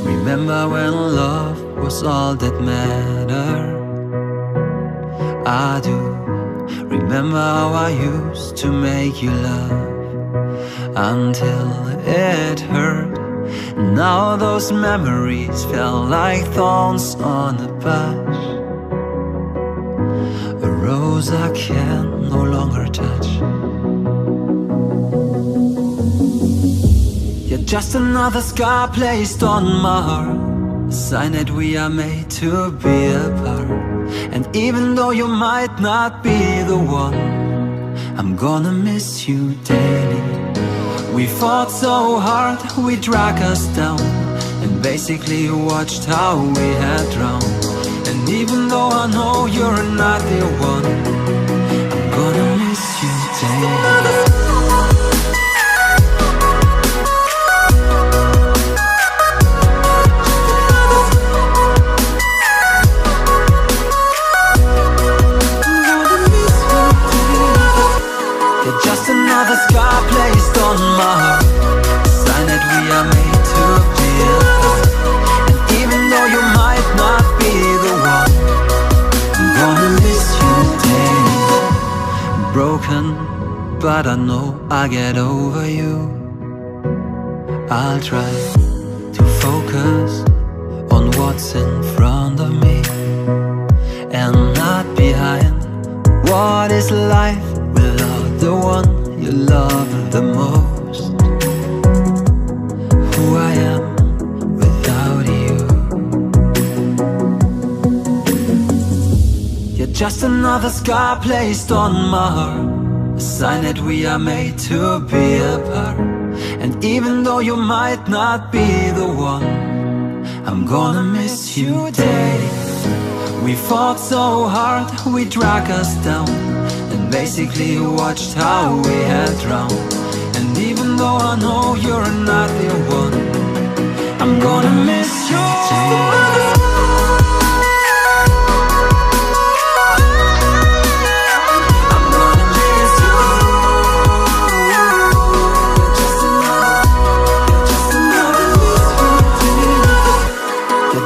Remember when love was all that mattered? I do. Remember how I used to make you laugh until it hurt. Now those memories felt like thorns on a patch, a rose I can no longer touch. You're just another scar placed on my heart, a sign that we are made to be apart. And even though you might not be the one, I'm gonna miss you daily. We fought so hard, we dragged us down, and basically watched how we had drowned. And even though I know you're not the one, I'm gonna miss you daily. Just another scar placed on my heart, a sign that we are made to be apart. And even though you might not be the one, I'm gonna miss you daily. I'm broken, but I know I'll get over you. I'll try to focus on what's in front of me and not behind. What is life without the one you love the most? Who I am without you. You're just another scar placed on my heart, a sign that we are made to be apart. And even though you might not be the one, I'm gonna miss you daily. We fought so hard, we dragged us down, and basically watched how we had drowned. And even though I know you're not the one, I'm gonna miss you daily.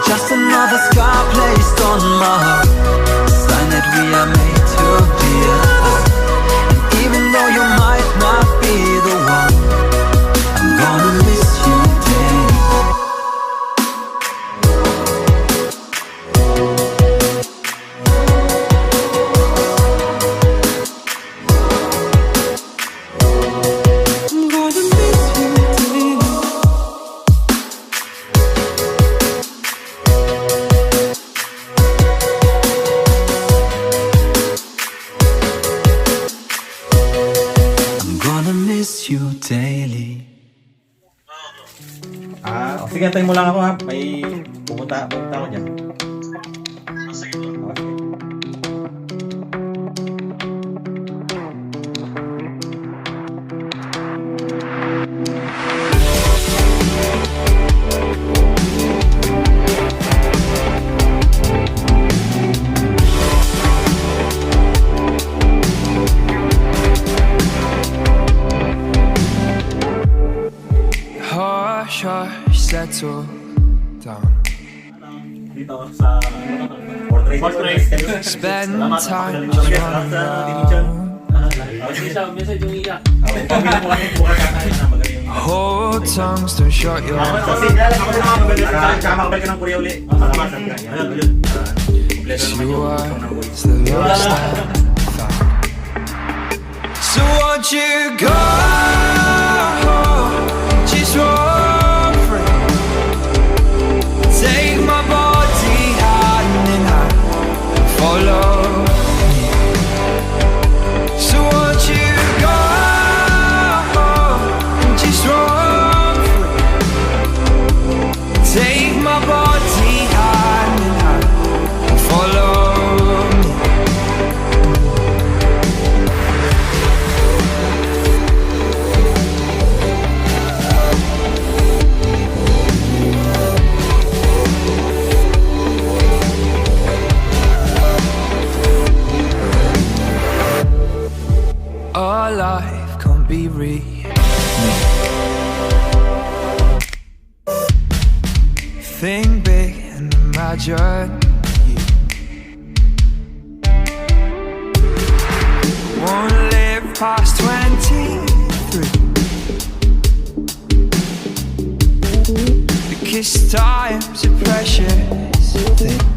Just another scar placed on my heart, a sign that we are made to be apart. And even though you might not be the one, I'm gonna miss you daily. I'm gonna miss you daily. Miss you daily. Sige, antayin mo lang ako ha. May pupunta ako dyan. Sige po. Settle down. Dito sa portrait. Spend time hold tongues, don't shut your mouth. She was the last time I found. So won't you go? Just walk free. Take my body hand in hand and follow me. So won't you go and just run free? Take my body hand in hand and follow me. Our life can't be real. me. Think big and imagine you won't live past 23, because time's a precious thing.